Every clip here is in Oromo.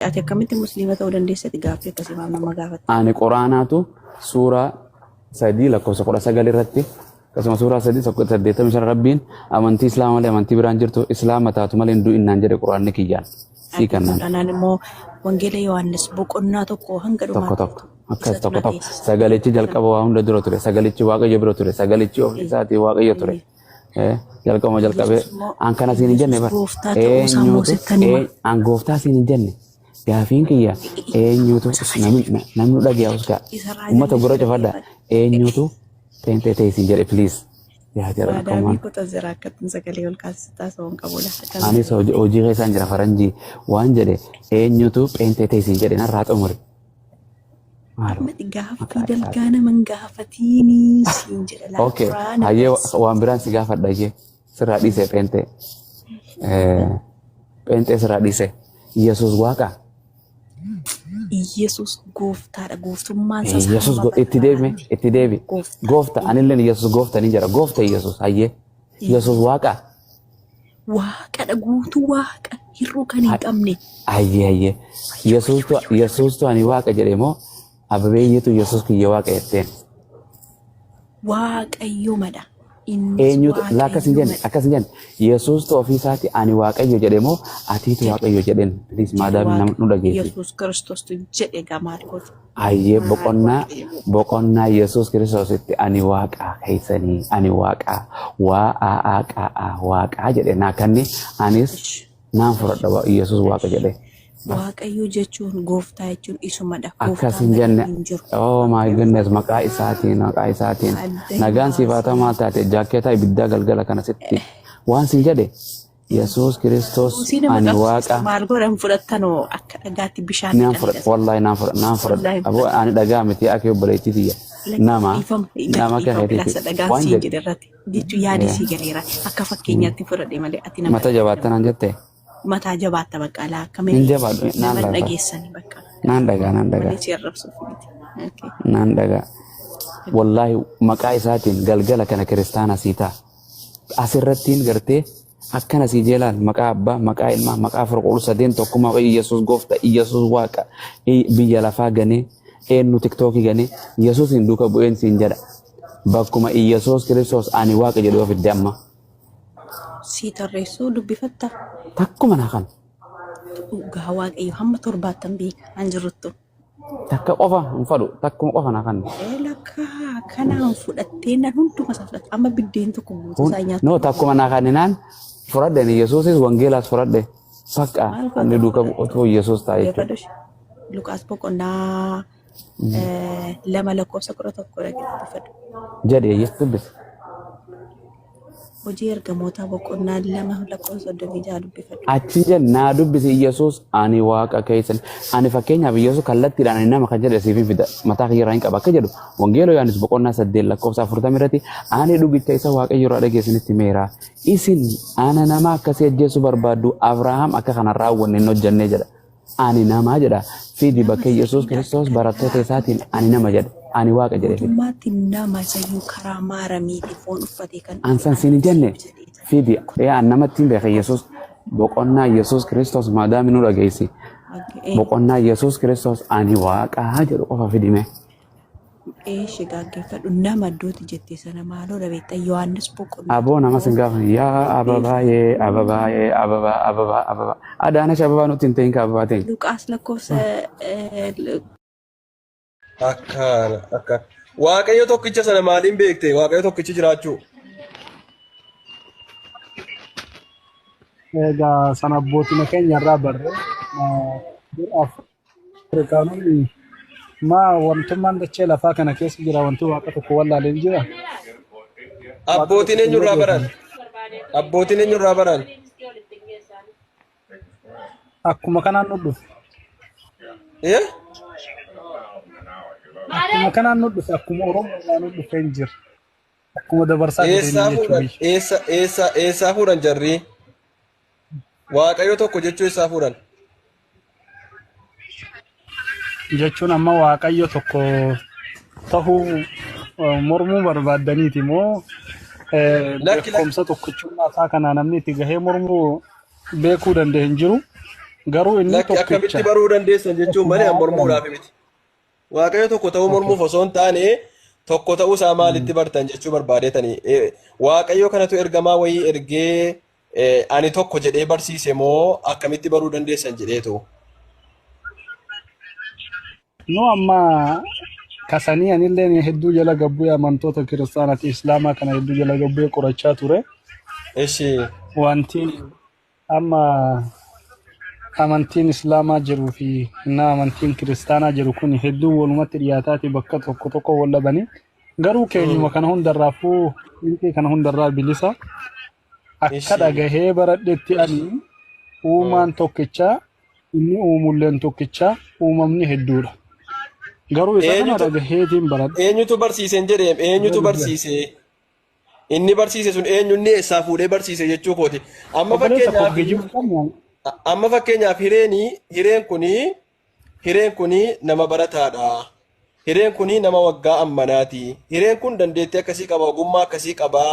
Ati akkamitti musliima ta'uu dandeessati gaaffii akkasii maal nama gaafata? Ani quraanaatu suuraa 3 lakkoofsa 19 irratti akkasuma suuraa 3 85 rabbiin amantii islaamaa malee amantii biraan jirtu islaama taatu malee hin du'innaan jedhe quraanni kiyyaan. Sii kannaan. Anaan immoo wangeela Yohaannis boqonnaa tokko hanga dhumaa tokko. Akkas tokko. Sagalichi jalqaba waa hunda dura ture. Sagalichi waaqayyo bira ture. Sagalichi ofii isaatii waaqayyo ture. Jalqabee an kana siin hin jenne bara. An gooftaa siin hin jenne. Gaafiin kiyya eenyutu namni dhagiyaa uska ummata gurra cufadha eenyutu teentee teessin jedhe please. Anis hojii keessaan jira faranjii waan jedhe eenyutu teentee teessin jedhe narraa xumure. Gaaffii dalgaa naman gaafatiini siin jedhe. Okay, hayyee waan biraan si gaafadha ishee sirraa dhiise teentee. Teentee sirraa dhiise. Yesuus waaqa. Yesus gooftaadha gooftummaan isaa. Yesus itti deebi. Goofta anilleen Yesus goofta ni jira. Goofta Yesus hayyee. Yesus waaqa. Waaqadha guutuu waaqa hir'uu kan hin qabne. Hayyee. Yesuustu ani waaqa jedhee moo ababeeyyitu Yesus kiyya waaqa jetteen. Waaqayyo madha. Eenyutu akkas hin jenne Yesuustu ofii isaati ani waaqayyo jedhe moo atiitu waaqayyo jedheen please maadaam nama nu dhageessi. Yesuus Kiristoostu jedhe gamaadkooti. Hayyee boqonnaa Yesuus Kiristoositti ani waaqaa keessanii ani waaqaa waaqaa jedhe naa kanni anis naan fudhadha Yesuus waaqa jedhe. Waaqayyo jechuun gooftaa jechuun isumadha. Akkas hin jenne oh my goodness maqaa isaatiin nagaan sifaatamaa taate jaakkeetaa ibiddaa galgala kana sitti waan sin jedhe Yesuus Kiristoos ani waaqa. Maal godhan fudhattanoo akka dhagaatti bishaan. Naan fudhadha wallahi naan fudhadha aboo ani dhagaa miti akka obboleettiitiyya. Nama kan heetii waan jedhe jechuun yaada sii galeera akka fakkeenyaatti fudhadhe malee ati nama. Mata jabaattanaan jettee. Mataa jabaatta bakka alaa akkamii nama dhageessanii bakka. Naan dhagaa. Naan dhagaa. Wallahi maqaa isaatiin galgala kana kiristaana sii ta'a. Asirrattiin gartee akkana sii jeelaan maqaa abbaa maqaa ilmaa maqaa furquluu sadeen tokkummaa Yesuus goofta Yesuus waaqa biyya lafaa ganee eenyu tiktookii ganee Yesuus hin duuka bu'een siin jedha. Bakkuma Yesuus Kiristoos ani waaqa jedhu ofidde amma. Si tarreessuu dubbifatta. Takkuma naa kan. Dhugaa waaqayyo hamma 70 beeka an jiruttu. Takka qofa hin fadhu takkuma qofa naa kan. Lakka kanaan fudhattee nan hunduma isaa fudhatte amma biddeen tokko guutuu isaa nyaatu. No takkuma naa kaninaan fudhadhe ni Yesuusis wangeelaas fudhadhe fakka inni duuka otoo Yesuus ta'a jechuudha. Luqaas boqonnaa 2 lakkoofsa 11 dhageeffadhu. Jedhee dubbise. Hojii ergamoota boqonnaa 2 lakkoofsa 36 dubbifadhu. Achi jennaa dubbisi Yesuus ani waaqa keessan ani fakkeenyaaf Yesuus kallattiidhaan ani nama kan jedhe siifin fida mataa kiyyarraa hin qaba akka jedhu wangeela Yohaannis boqonnaa 8 lakkoofsa 40 irratti ani dhugicha isa waaqayyo irraa dhageessinitti meera isin ana nama akkasii ajjeesuu barbaaddu Abrahaam akka kana raawwanne hin hojjenne jedha ani nama jedha fidi bakkee Yesuus Kiristoos barattoota isaatiin ani nama jedha. Ani waaqa jedhee Maatii nama sayyuu karaa maaramiitii foon uffatee kan ansan siin jenne fidi namatti beeka Yesuus boqonnaa Yesuus Kiristoos maadaami nu dhageessi boqonnaa Yesuus Kiristoos ani waaqaa jedhu qofa fidime. Shigaggeeffadhu nama iddooti jettee sana maaloo dhabeetta Yohaannis boqonnaa. Aboo nama sin gaafa yaa ababaa Adaanash ababaa nutti hin ta'in ka ababaa ta'in. Luqaas lakkoofsa Akka waaqayyo tokkicha sana maaliin beekte waaqayyo tokkichi jiraachuu. Egaa sana abbootiin keenya irraa barree Afrikaanonni wantummaan dachee lafaa kana keessa jira wanti waaqa tokko wallaalee jira. Abbootiin eenyurraa baran? Abbootiin eenyurraa baran? Akkuma kanaan nu dhufe. Akkuma kanaan nu dhufe akkuma Oromoo nu dhufe hin jiru. Akkuma dabarsaa eessaa fuudhan jarri? Waaqayyo tokko jechuu eessaa fuudhan? Jechuun amma waaqayyo tokko tahuu mormuu barbaadaniiti moo beekumsa tokkichummaa isaa kana namni itti gahee mormuu beekuu danda'e hin jiru. garuu inni Lakki akkamitti tokkicha. baruu dandeessan jechuun malee mormuudhaaf miti. Waaqayyo tokko ta'uu mormuuf osoo hin taane tokko ta'uu isaa maalitti bartan jechuu barbaadeetanii. Waaqayyo kanatu ergamaa wayii ergee ani tokko jedhee barsiise moo akkamitti baruu dandeessan jedheetu. No amma kasanii anillee hedduu jala gabbuu amantoota kiristaanaa fi islaamaa kana hedduu jala gabbuu qorachaa ture. Ishi. Wanti amma amantiin islaamaa jiruu fi amantiin kiristaanaa jiru kun hedduu walumatti dhiyaataati bakka tokko tokko wal dhabanii garuu keenyuma kana hundarraafuu inni kana hundarraa bilisa akka dhagahee baradhetti ani uumaan tokkicha inni uumulleen tokkicha uumamni hedduudha. Garuu isa kana dhagaheetiin baradhe. Eenyutu barsiisen jedhee eenyutu barsiise? Inni barsiise sun eenyunni eessaa fuudhee barsiise jechuu kooti. Amma fakkeenyaaf hireen kuni nama barataadha. Hireen kuni nama waggaa ammanaati. Hireen kun dandeettii akkasii qaba, ogummaa akkasii qaba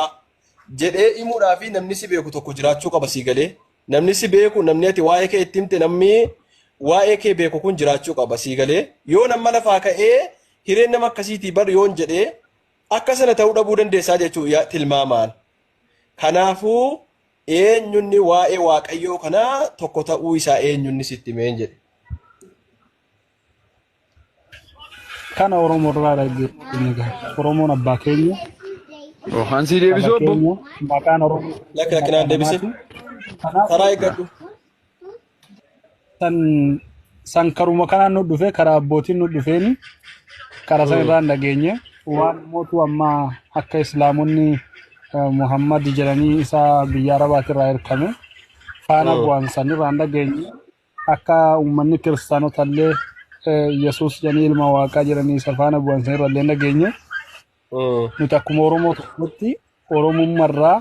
jedhee himuudhaaf namni si beeku tokko jiraachuu qaba sii galee. Namni si beeku, namni ati waa'ee kee itti himte namni waa'ee kee beeku kun jiraachuu qaba sii galee. Yoo nama lafaa ka'ee hireen nama akkasiitii bar yoon jedhee akka sana ta'uu dhabuu dandeessaa jechuu tilmaamaan. Kanaafuu eenyunni waa'ee waaqayyoo kanaa tokko ta'uu isaa eenyunni sitti himeen jedhe. Kana Oromoo irraa dhaggeeffatu Oromoon abbaa keenya. Hansi deebisuu abbo. Maqaan Oromoo. Lakkinaan deebise. Karaa eeggadhu. San karuma kanaan nu dhufe karaa abbootiin nu dhufeeni karaa san irraan dhageenye waan mootu amma akka islaamonni Muhammad jedhanii isaa biyya Arabaati irraa erkame faana bu'an san irraan dhageenye akka uummanni kiristaanota illee Yesuus jedhanii ilma waaqaa jedhanii isa faana bu'an san irra illee dhageenye nuti akkuma Oromoo tokkotti Oromummaarraa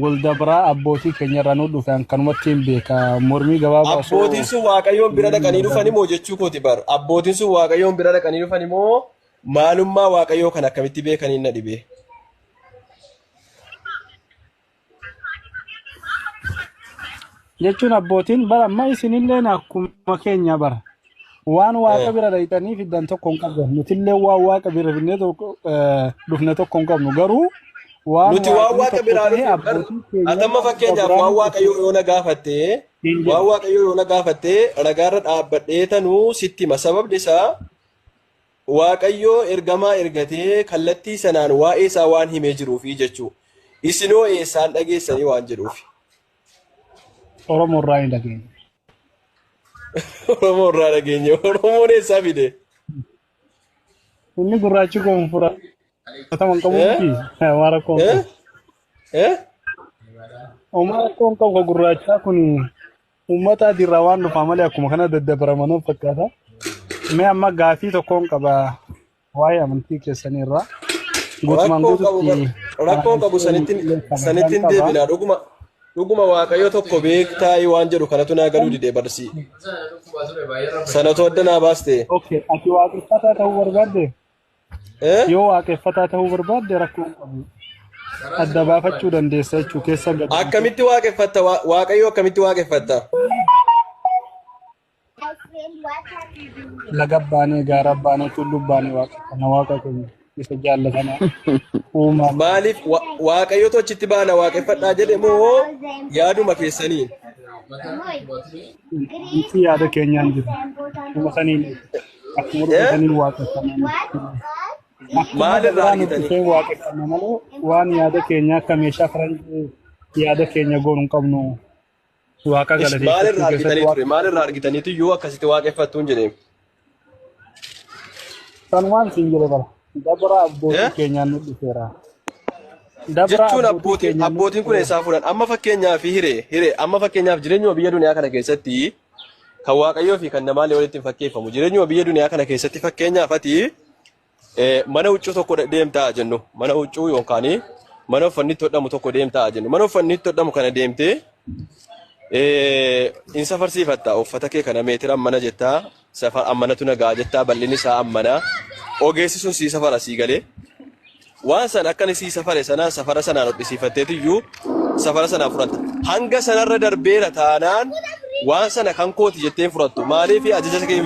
Goldabraa abbootii keenya irraa nu dhufan kanumatti hin beeka mormii gabaabaa osoo abbootiin sun waaqayyoon bira dhaqanii dhufani moo jechuu kooti bar abbootiin sun waaqayyoon bira dhaqanii dhufani moo maalummaa waaqayyoo kan akkamitti beekanii na dhibe jechuun abbootiin bara amma isinillee akkuma keenya bara waan waaqa bira dhaqanii fiddan tokko hin qabnu nutillee waan waaqa bira fidnee dhufne tokko hin qabnu garuu nuti waan waaqa biraa dhufe atamma fakkeenyaaf waan waaqayyoo yoo na gaafatte ragaarra dhaabbadhee tanuu sitti hima sababni isaa waaqayyoo ergamaa ergatee kallattii sanaan waa'ee isaa waan himee jiruufi jechuu isinoo eessaan dhageessanii waan jedhuufi. Oromoo irraa hin dhageenye. Oromoo irraa dhageenye Oromoon eessaa fide? Inni gurraachi koonfura. Taman kamuti wara ko Omar ko ko gurraacha kuni ummata dirrawaan dhufa malee akkuma kana daddabaramanii fakkaata mee amma gaafii tokkoon qaba waa'ee amantii keessanii irraa guutumaan guututti rakkoon qabu sanittiin deebina dhuguma waaqayyo tokko beektaa waan jedhu kanatu naa galuu didee barsii sanatu adda naa baaste. Okay ati waaqeffataa ta'uu barbaadde? Yoo waaqeffataa ta'uu barbaadde rakkoon qabu adda baafachuu dandeessa jechuu keessa gadi. Akkamitti waaqeffatta waaqayyo akkamitti waaqeffatta? Laga baanee gaara baanee tulluu baanee waaqeffanna waaqa keenya isa jaallatama uumaa. Maaliif waaqayyo tochitti baana waaqeffadhaa jedhe moo yaaduma keessaniin? Itti yaada keenyaan jiru. Kuma saniin akkuma dhugatanii waaqeffanna. Maalirraa argitanii? Waaqeffanna malee waan yaada keenya akka meeshaa faranjii yaada keenya goonu hin qabnu waaqa galateeffachuu. Maalirraa argitanii ture? Maalirraa argitaniitu yoo akkasitti waaqeffattuun jedhee? San waan siin jedhe bara. Dabra abbootii keenyaan nu dhufeera. Jechuun abbootiin kun eessaa fuudhan? Amma fakkeenyaaf hiree amma fakkeenyaaf jireenyuma biyya duniyaa kana keessatti kan waaqayyoo fi kan namaalee walitti hin fakkeeffamu. Jireenyuma biyya duniyaa kana keessatti fakkeenyaaf ati mana huccuu tokko deemtaa jennu mana huccuu yookaan mana uffanni itti hodhamu tokko deemtaa jennu mana uffanni itti hodhamu kana deemtee in safarsiifatta uffata kee kana meetira ammana jettaa safar ammanatu nagaa jettaa bal'inni isaa ammana ogeessi sun sii safara sii galee waan san akkani sii safare sanaan safara sanaan hodhisiifatteetiyyuu safara sanaan fudhatta hanga sanarra darbeera taanaan waan sana kan kooti jettee fudhattu maaliif ajaja kee